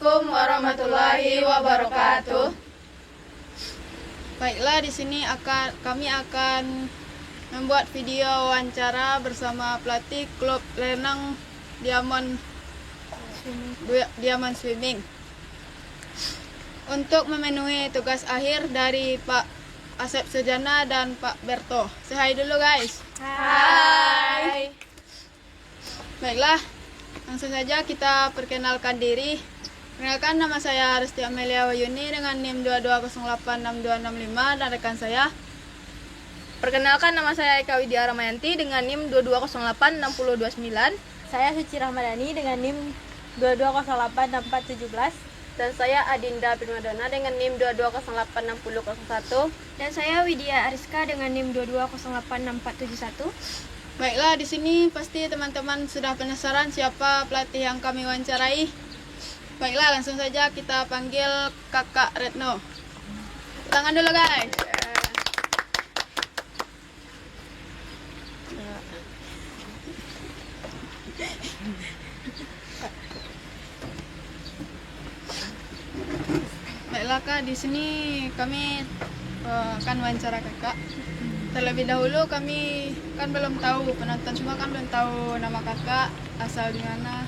Assalamualaikum warahmatullahi wabarakatuh. Baiklah, di sini kami akan membuat video wawancara bersama pelatih klub renang Diamond Swimming untuk memenuhi tugas akhir dari Pak Asep Sujana dan Pak Berto. Say hi dulu guys. Hai. Baiklah, langsung saja kita perkenalkan diri. Perkenalkan, nama saya Resti Amelia Wayuni dengan NIM 22086265 dan rekan saya. Perkenalkan, nama saya Eka Widya Ramayanti dengan NIM 22086029. Saya Suci Rahmadani dengan NIM 22086417. Dan saya Adinda Primadona dengan NIM 22086001. Dan saya Widya Ariska dengan NIM 22086471. Baiklah, di sini pasti teman-teman sudah penasaran siapa pelatih yang kami wawancarai. Baiklah, langsung saja kita panggil Kakak Retno. Tangan dulu guys. Baiklah Kak, di sini kami akan wawancara Kakak. Terlebih dahulu kami kan belum tahu, penonton semua kan belum tahu nama Kakak, asal di mana,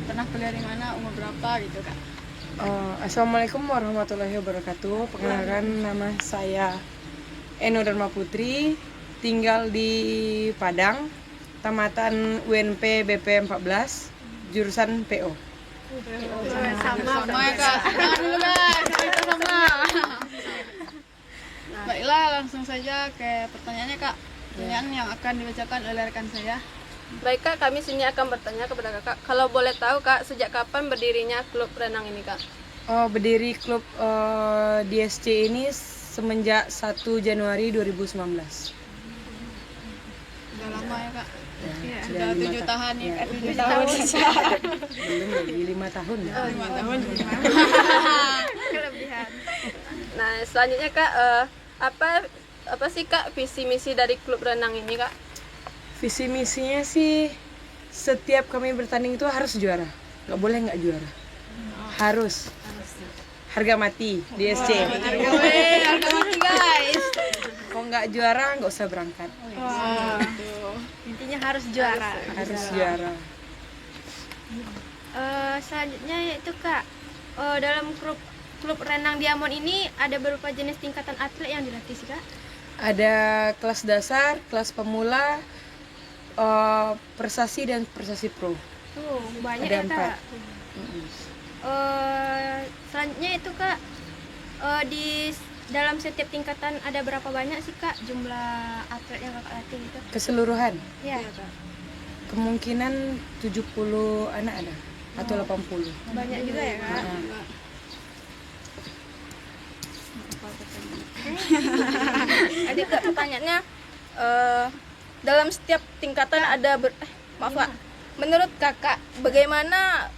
pernah kuliah di mana, umur berapa gitu Kak. Assalamualaikum warahmatullahi wabarakatuh. Perkenalkan, nama saya Eno Dharma Putri, tinggal di Padang, tamatan UNP BP 14, jurusan PO. Sama ya Kak, tangan dulu guys, kita sama. Baiklah, langsung saja ke pertanyaannya Kak. Pertanyaan yang akan dibacakan oleh rekan saya. Baik Kak, kami sini akan bertanya kepada Kakak. Kalau boleh tahu Kak, sejak kapan berdirinya klub renang ini Kak? Berdiri klub DSC ini semenjak 1 Januari 2019. Sudah lama ya Kak. Ya, Sudah 7 tahun ya. 7 tahun. Belum lagi 5 tahun. 5 tahun. Kelebihan. Nah, selanjutnya Kak, apa sih Kak visi misi dari klub renang ini Kak? Visi misinya sih setiap kami bertanding itu harus juara, nggak boleh nggak juara, harus harga mati DSC. Harga mati guys. Kalau nggak juara nggak usah berangkat, Intinya harus juara. harus juara. Selanjutnya yaitu Kak, dalam klub renang Diamond ini ada beberapa jenis tingkatan atlet yang dilatih sih Kak? Ada kelas dasar, kelas pemula, prestasi dan prestasi pro. Banyak Ada ya 4. Kak. Selanjutnya itu Kak, di dalam setiap tingkatan ada berapa banyak sih Kak jumlah atlet yang Kakak latih itu? Keseluruhan Ya, kemungkinan 70 anak ada atau 80. banyak juga ya Kak. Adik Kak, pertanyaannya, dalam setiap tingkatan ada maaf Kak, menurut Kakak bagaimana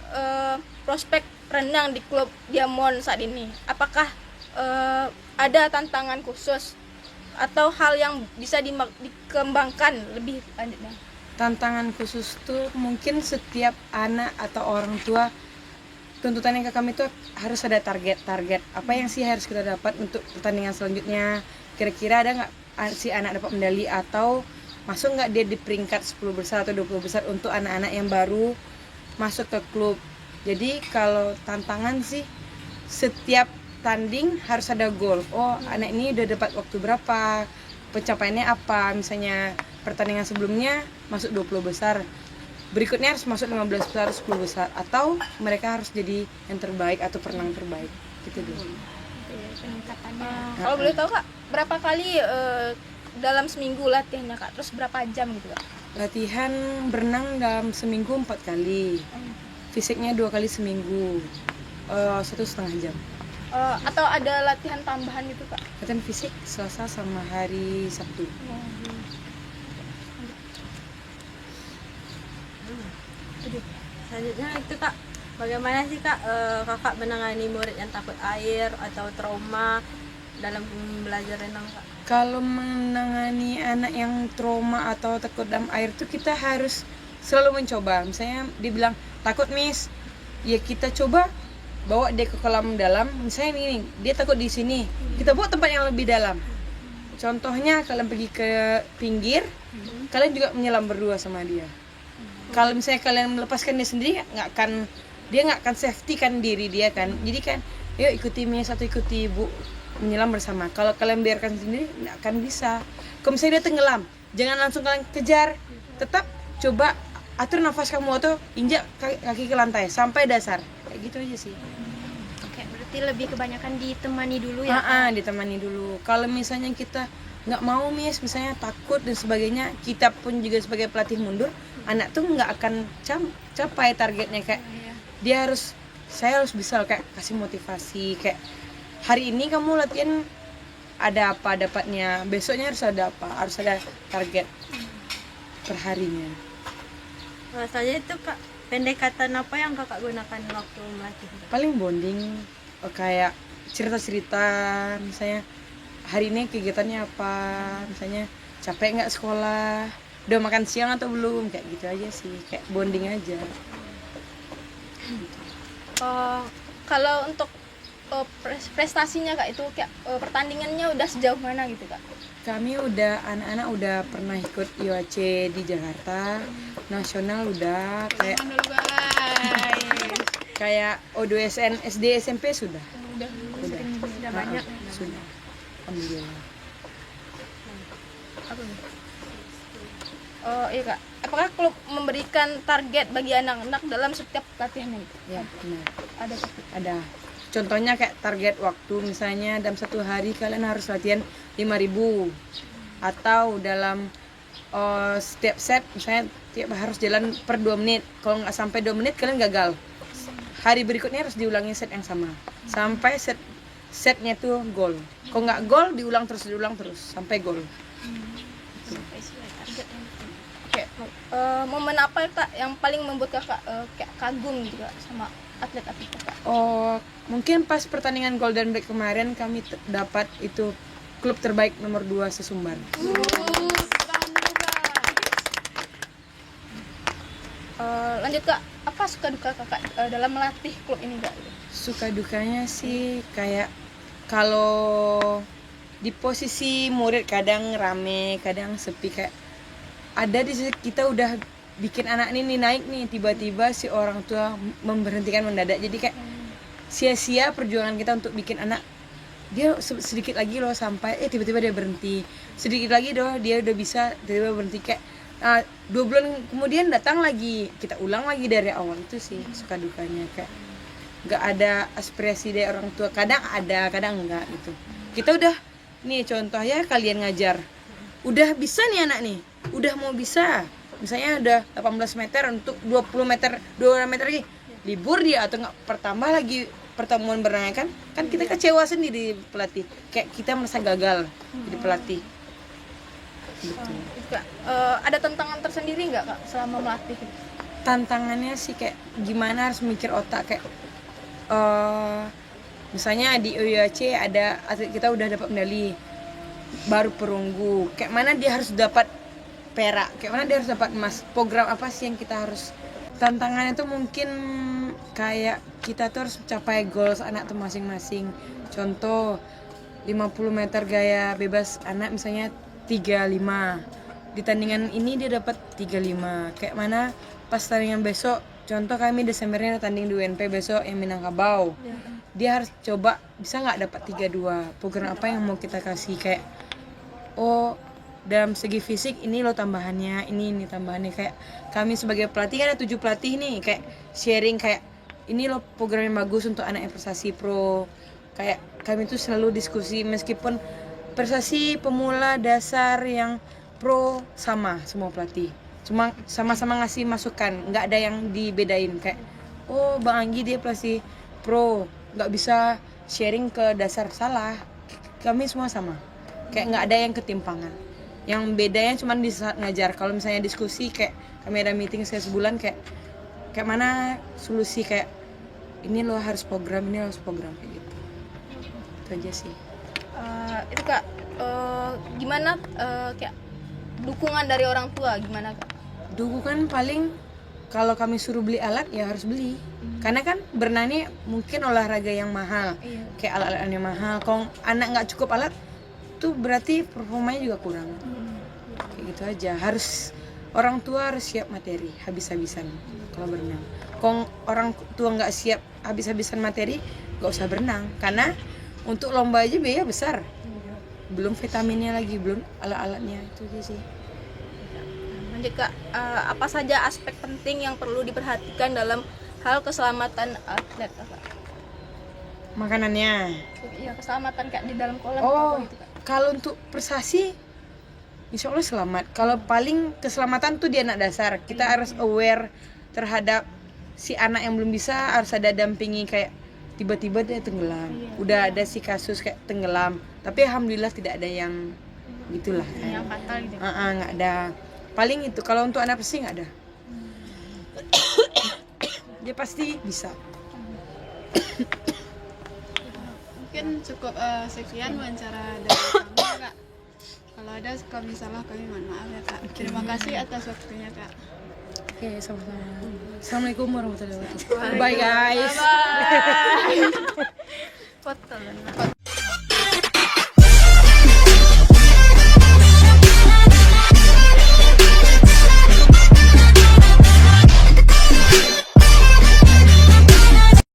prospek renang di klub Diamond saat ini? Apakah ada tantangan khusus atau hal yang bisa dikembangkan lebih lanjutnya? Tantangan khusus tuh mungkin setiap anak atau orang tua, tuntutan yang ke kami itu harus ada target apa yang sih harus kita dapat untuk pertandingan selanjutnya. Kira-kira ada nggak si anak dapat medali atau masuk nggak dia di peringkat 10 besar atau 20 besar untuk anak-anak yang baru masuk ke klub. Jadi kalau tantangan sih setiap tanding harus ada goal. Oh, anak ini udah dapat waktu berapa, pencapaiannya apa. Misalnya pertandingan sebelumnya masuk 20 besar, berikutnya harus masuk 15 besar, 10 besar, atau mereka harus jadi yang terbaik atau perenang terbaik gitu dulu. Kalau boleh tahu Kak, berapa kali dalam seminggu latihannya Kak? Terus berapa jam gitu Kak? Latihan berenang dalam seminggu 4 kali, fisiknya 2 kali seminggu, 1,5 jam. Atau ada latihan tambahan gitu Kak? Latihan fisik Selasa sama hari Sabtu. Selanjutnya itu Kak, bagaimana sih Kak Kakak menangani murid yang takut air atau trauma dalam belajar renang Kak? Kalau menangani anak yang trauma atau takut dalam air itu kita harus selalu mencoba. Misalnya dibilang takut miss, ya kita coba bawa dia ke kolam dalam, misalnya ini dia takut di sini, kita bawa tempat yang lebih dalam. Contohnya kalian pergi ke pinggir, kalian juga menyelam berdua sama dia. Kalau misalnya kalian melepaskan dia sendiri, dia nggak akan safety kan diri dia kan. Jadi kan, yuk ikuti Miss atau ikuti Ibu menyelam bersama. Kalau kalian biarkan sendiri, nggak akan bisa. Kalau misalnya dia tenggelam, jangan langsung kalian kejar. Tetap coba atur nafas kamu atau injak kaki ke lantai sampai dasar. Kayak gitu aja sih. Oke, berarti lebih kebanyakan ditemani dulu ya. Ditemani dulu. Kalau misalnya kita nggak mau Miss, misalnya takut dan sebagainya, kita pun juga sebagai pelatih mundur, anak tuh nggak akan capai targetnya. Kayak saya harus bisa kayak kasih motivasi kayak hari ini kamu latihan ada apa dapatnya, besoknya harus ada apa, harus ada target perharinya. Rasanya itu Kak, pendekatan apa yang Kakak gunakan waktu melatih? Paling bonding, kayak cerita-cerita, misalnya hari ini kegiatannya apa, misalnya capek nggak sekolah, udah makan siang atau belum, kayak gitu aja sih, kayak bonding aja. Kalau untuk prestasinya Kak itu kayak pertandingannya udah sejauh mana gitu Kak? Kami anak-anak udah pernah ikut IOAC di Jakarta, nasional udah kayak O2SN SD SMP sudah Banyak. sudah. Alhamdulillah. Iya Kak. Apakah klub memberikan target bagi anak-anak dalam setiap latihannya itu? Ya benar. Ada. Contohnya kayak target waktu, misalnya dalam satu hari kalian harus latihan 5.000 atau dalam setiap set misalnya harus jalan per 2 menit. Kalau nggak sampai 2 menit kalian gagal. Hari berikutnya harus diulangi set yang sama sampai setnya tuh gol. Kalau nggak gol diulang terus sampai gol. Oke. Momen apa Kak yang paling membuat Kakak kayak kagum juga sama atlet-atlet Kakak? Mungkin pas pertandingan Golden Break kemarin kami dapat itu klub terbaik nomor 2 sesumbar. Lanjut Kak, apa suka duka Kakak dalam melatih klub ini Kak? Suka dukanya sih kayak kalau di posisi murid kadang rame, kadang sepi, kayak ada di sisi kita udah bikin anak ini naik nih, tiba-tiba si orang tua memberhentikan mendadak. Jadi kayak sia-sia perjuangan kita untuk bikin anak dia sedikit lagi loh sampai tiba-tiba dia berhenti, sedikit lagi dia udah bisa, tiba-tiba berhenti. Kayak 2 bulan kemudian datang lagi, kita ulang lagi dari awal. Itu sih suka dukanya, kayak nggak ada aspirasi dari orang tua, kadang ada kadang enggak gitu. Kita udah nih contohnya kalian ngajar udah bisa nih anak nih, udah mau bisa, misalnya udah 18 meter untuk 20 meter lagi libur dia atau nggak pertambah lagi pertemuan berenang kan kita kecewa sendiri pelatih, kayak kita merasa gagal jadi pelatih gitu. Ada tantangan tersendiri nggak Kak selama melatih? Tantangannya sih kayak gimana harus mikir otak, kayak misalnya di UIAC ada atlet kita udah dapat medali baru perunggu, kayak mana dia harus dapat perak, kayak mana dia harus dapat emas, program apa sih yang kita harus. Tantangannya tuh mungkin kayak kita tuh harus capai goals anak tuh masing-masing. Contoh 50 meter gaya bebas anak misalnya 35, di tandingan ini dia dapat 35, kayak mana pas tandingan besok, contoh kami Desembernya ada tanding di UNP besok yang Minangkabau, dia harus coba bisa nggak dapat 32, program apa yang mau kita kasih, kayak dalam segi fisik ini lo tambahannya, ini tambahannya. Kayak kami sebagai pelatih kan ada 7 pelatih nih, kayak sharing kayak ini lo program yang bagus untuk anak yang prestasi pro. Kayak kami tuh selalu diskusi, meskipun prestasi pemula dasar yang pro sama semua pelatih, cuma sama-sama ngasih masukan, nggak ada yang dibedain. Kayak Bang Anggi dia pelatih pro, nggak bisa sharing ke dasar, salah, kami semua sama, kayak nggak ada yang ketimpangan. Yang bedanya cuma di saat ngajar. Kalau misalnya diskusi, kayak kami ada meeting sebulan, kayak mana solusi, kayak ini lo harus program, ini harus program, kayak gitu. Itu aja sih. Itu Kak, gimana kayak dukungan dari orang tua gimana Kak? Dukungan paling kalau kami suruh beli alat ya harus beli. Karena kan berenang ini mungkin olahraga yang mahal, kayak alat-alatnya mahal. Kalau anak nggak cukup alat, tuh berarti performanya juga kurang. Kayak gitu aja. Harus orang tua harus siap materi habis-habisan kalau berenang. Kalau orang tua nggak siap habis-habisan materi, nggak usah berenang. Karena untuk lomba aja biaya besar. Belum vitaminnya lagi, belum alat-alatnya, itu aja sih. Lanjut Kak, apa saja aspek penting yang perlu diperhatikan dalam hal keselamatan atlet Kak? Makanannya. Iya, keselamatan Kak di dalam kolam Oh, atau gitu Kak. kalau untuk prestasi insya Allah selamat. Kalau paling keselamatan tuh di anak dasar. Kita harus aware terhadap si anak yang belum bisa, harus ada dampingi kayak tiba-tiba dia tenggelam. Udah ada si kasus kayak tenggelam. Tapi alhamdulillah tidak ada yang gitulah kan. Yang fatal gitu. Nggak ada. Paling itu kalau untuk anak pasti nggak ada. Dia pasti bisa. Mungkin cukup sekian wawancara dari kami Kak. Kalau ada kami salah kami mohon maaf ya Kak. Terima kasih atas waktunya Kak. Oke, sama-sama. Assalamualaikum warahmatullahi wabarakatuh. Bye guys. Foto.